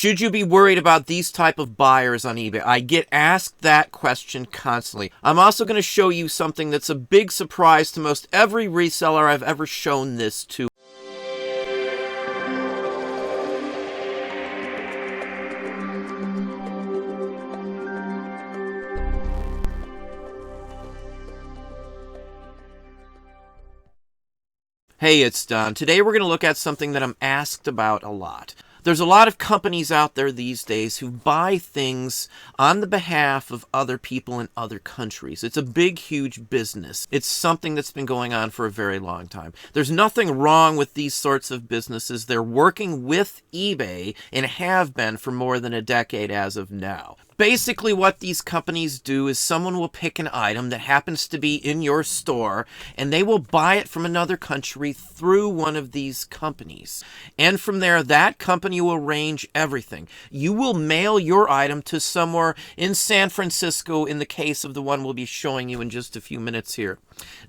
Should you be worried about these type of buyers on eBay? I get asked that question constantly. I'm also going to show you something that's a big surprise to most every reseller I've ever shown this to. Hey, it's Don. Today we're going to look at something that I'm asked about a lot. There's a lot of companies out there these days who buy things on the behalf of other people in other countries. It's a big, huge business. It's something that's been going on for a very long time. There's nothing wrong with these sorts of businesses. They're working with eBay and have been for more than a decade as of now. Basically, what these companies do is someone will pick an item that happens to be in your store, and they will buy it from another country through one of these companies. And from there, that company will arrange everything. You will mail your item to somewhere in San Francisco, in the case of the one we'll be showing you in just a few minutes here.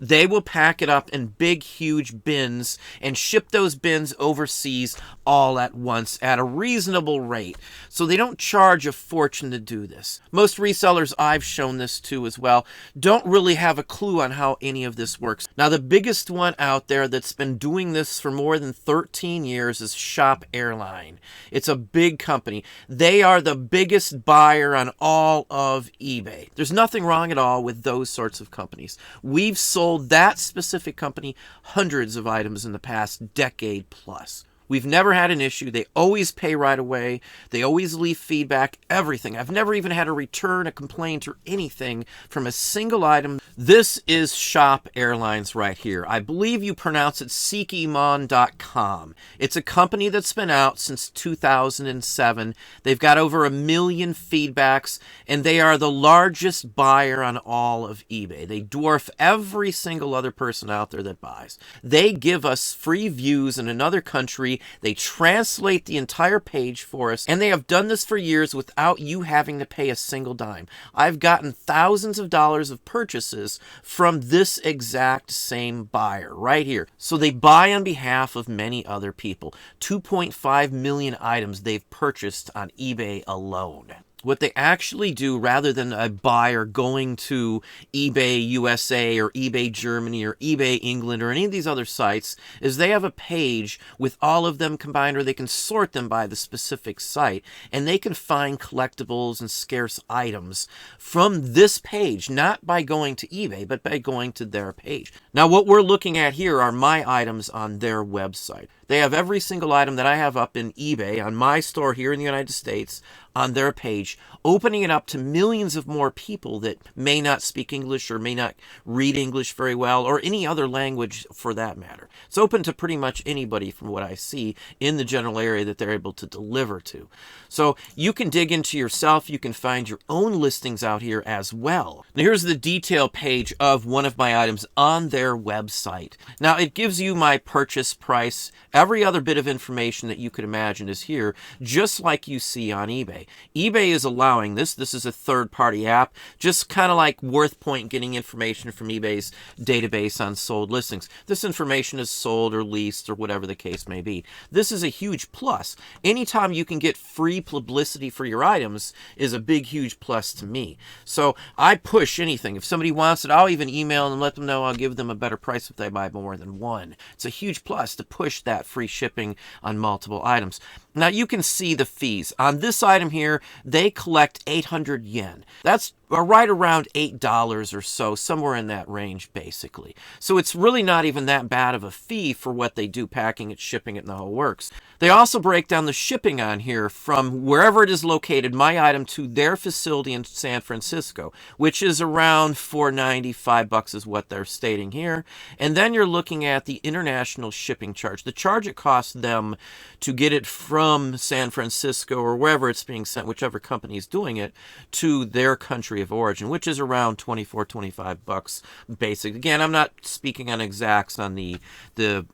They will pack it up in big, huge bins and ship those bins overseas all at once at a reasonable rate. So they don't charge a fortune to do this. Most resellers I've shown this to as well don't really have a clue on how any of this works. Now, the biggest one out there that's been doing this for more than 13 years is Shop Airline. It's a big company. They are the biggest buyer on all of eBay. There's nothing wrong at all with those sorts of companies. We've sold that specific company hundreds of items in the past decade plus. We've never had an issue. They always pay right away. They always leave feedback, everything. I've never even had a return, a complaint, or anything from a single item. This is Shop Airlines right here. I believe you pronounce it Sikimon.com. It's a company that's been out since 2007. They've got over 1 million feedbacks, and they are the largest buyer on all of eBay. They dwarf every single other person out there that buys. They give us free views in another country. They translate the entire page for us, and they have done this for years without you having to pay a single dime. I've gotten thousands of dollars of purchases from this exact same buyer right here. So they buy on behalf of many other people. 2.5 million items they've purchased on eBay alone. What they actually do, rather than a buyer going to eBay USA or eBay Germany or eBay England or any of these other sites, is they have a page with all of them combined, or they can sort them by the specific site, and they can find collectibles and scarce items from this page, not by going to eBay, but by going to their page. Now, what we're looking at here are my items on their website. They have every single item that I have up in eBay on my store here in the United States on their page, opening it up to millions of more people that may not speak English or may not read English very well, or any other language for that matter. It's open to pretty much anybody from what I see in the general area that they're able to deliver to. So you can dig into yourself. You can find your own listings out here as well. Now, here's the detail page of one of my items on their website. Now, it gives you my purchase price. Every other bit of information that you could imagine is here, just like you see on eBay. eBay is allowing this. This is a third-party app, just kind of like WorthPoint getting information from eBay's database on sold listings. This information is sold or leased or whatever the case may be. This is a huge plus. Anytime you can get free publicity for your items is a big, huge plus to me. So I push anything. If somebody wants it, I'll even email them and let them know I'll give them a better price if they buy more than one. It's a huge plus to push that free shipping on multiple items. Now you can see the fees. On this item here, they collect 800 yen. That's right around $8 or so, somewhere in that range basically. So it's really not even that bad of a fee for what they do, packing it, shipping it, and the whole works. They also break down the shipping on here from wherever it is located, my item, to their facility in San Francisco, which is around $4.95, $5 is what they're stating here. And then you're looking at the international shipping charge, the charge it costs them to get it from San Francisco or wherever it's being sent, whichever company is doing it, to their country of origin, which is around $24, $25 basic. Again, I'm not speaking on exacts on the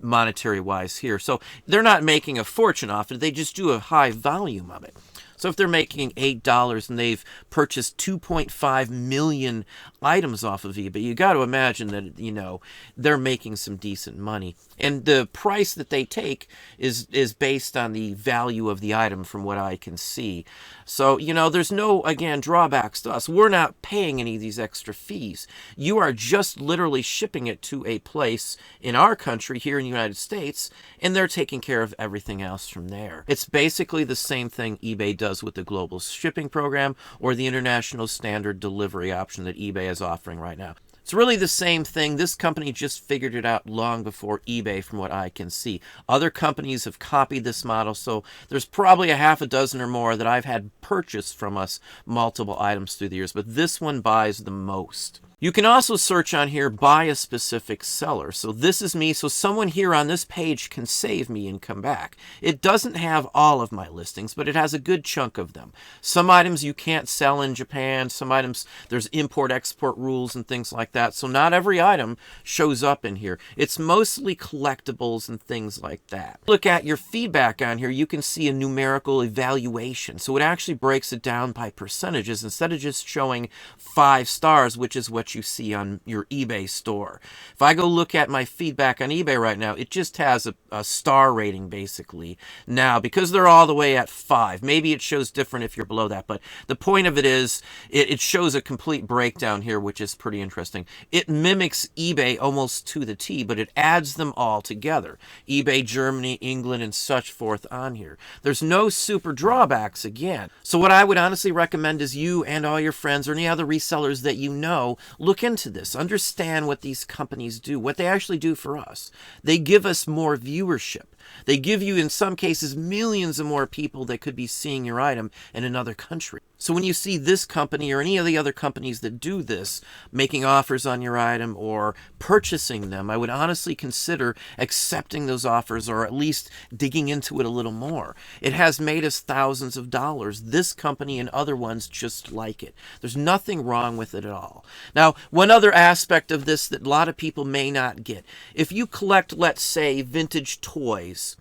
monetary wise here. So they're not making a fortune off it. They just do a high volume of it. So if they're making $8 and they've purchased 2.5 million items off of eBay, you got to imagine that, you know, they're making some decent money. And the price that they take is based on the value of the item from what I can see. So, you know, there's no, again, drawbacks to us. We're not paying any of these extra fees. You are just literally shipping it to a place in our country here in the United States, and they're taking care of everything else from there. It's basically the same thing eBay does with the global shipping program or the international standard delivery option that eBay is offering right now. It's really the same thing. This company just figured it out long before eBay, from what I can see. Other companies have copied this model, so there's probably a half a dozen or more that I've had purchased from us multiple items through the years, but this one buys the most. You can also search on here, buy a specific seller. So this is me, so someone here on this page can save me and come back. It doesn't have all of my listings, but it has a good chunk of them. Some items you can't sell in Japan, some items there's import-export rules and things like that, so not every item shows up in here. It's mostly collectibles and things like that. Look at your feedback on here, you can see a numerical evaluation. So it actually breaks it down by percentages instead of just showing 5 stars, which is what you see on your eBay store. If I go look at my feedback on eBay right now, it just has a star rating basically. Now, because they're all the way at 5, maybe it shows different if you're below that, but the point of it is it shows a complete breakdown here, which is pretty interesting. It mimics eBay almost to the T, but it adds them all together. eBay, Germany, England, and such forth on here. There's no super drawbacks again. So what I would honestly recommend is you and all your friends or any other resellers that you know, look into this. Understand what these companies do, what they actually do for us. They give us more viewership. They give you, in some cases, millions of more people that could be seeing your item in another country. So when you see this company or any of the other companies that do this, making offers on your item or purchasing them, I would honestly consider accepting those offers or at least digging into it a little more. It has made us thousands of dollars, this company and other ones just like it. There's nothing wrong with it at all. Now, one other aspect of this that a lot of people may not get. If you collect, let's say, vintage toys,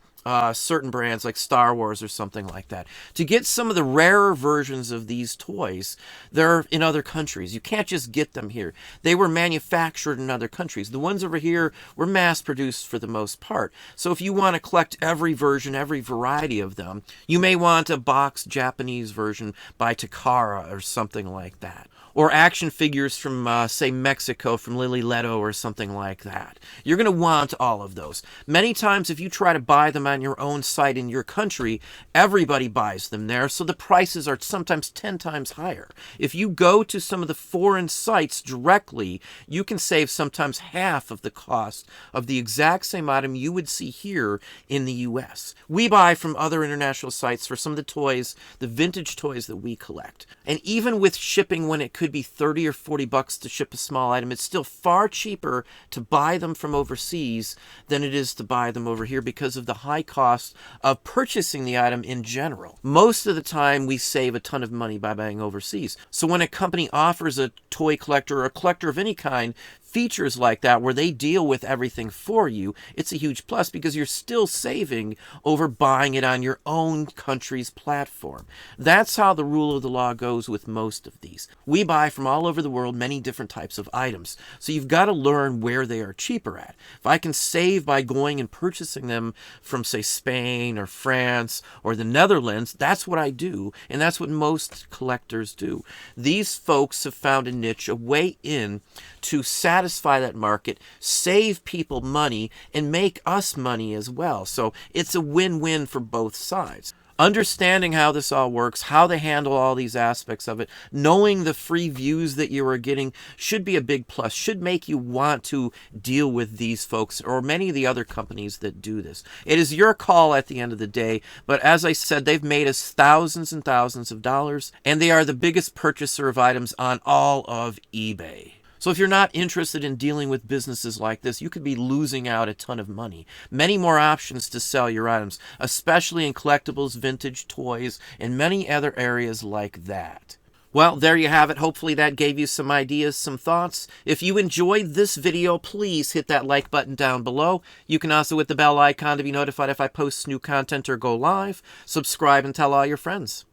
certain brands like Star Wars or something like that, to get some of the rarer versions of these toys, they're in other countries. You can't just get them here. They were manufactured in other countries. The ones over here were mass produced for the most part. So if you want to collect every version, every variety of them, you may want a boxed Japanese version by Takara or something like that. Or action figures from, say, Mexico, from Lily Leto or something like that. You're going to want all of those. Many times, if you try to buy them on your own site in your country, everybody buys them there, so the prices are sometimes 10 times higher. If you go to some of the foreign sites directly, you can save sometimes half of the cost of the exact same item you would see here in the U.S. We buy from other international sites for some of the toys, the vintage toys that we collect. And even with shipping, when it could be 30 or 40 bucks to ship a small item, it's still far cheaper to buy them from overseas than it is to buy them over here because of the high cost of purchasing the item in general. Most of the time, we save a ton of money by buying overseas. So when a company offers a toy collector or a collector of any kind features like that where they deal with everything for you, it's a huge plus because you're still saving over buying it on your own country's platform. That's how the rule of the law goes with most of these. We buy from all over the world many different types of items, so you've got to learn where they are cheaper at. If I can save by going and purchasing them from, say, Spain or France or the Netherlands, that's what I do, and that's what most collectors do. These folks have found a niche, a way in to satisfy that market, save people money, and make us money as well. So it's a win-win for both sides. Understanding how this all works, how they handle all these aspects of it, knowing the free views that you are getting should be a big plus, should make you want to deal with these folks or many of the other companies that do this. It is your call at the end of the day, but as I said, they've made us thousands and thousands of dollars, and they are the biggest purchaser of items on all of eBay. So if you're not interested in dealing with businesses like this, you could be losing out a ton of money. Many more options to sell your items, especially in collectibles, vintage, toys, and many other areas like that. Well, there you have it. Hopefully that gave you some ideas, some thoughts. If you enjoyed this video, please hit that like button down below. You can also hit the bell icon to be notified if I post new content or go live. Subscribe and tell all your friends.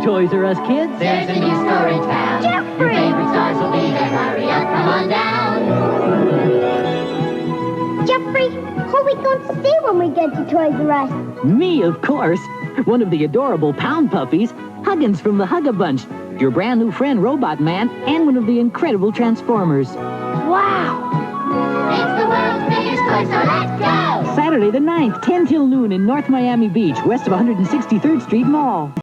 Toys R Us, kids. There's a new store in town. Jeffrey! Your favorite stars will be there. Hurry up, come on down. Jeffrey, who are we going to see when we get to Toys R Us? Me, of course. One of the adorable Pound Puppies, Huggins from the Hug-a-Bunch, your brand new friend Robot Man, and one of the incredible Transformers. Wow! It's the world's biggest toy, so let's go! Saturday the 9th, 10 till noon in North Miami Beach, west of 163rd Street Mall.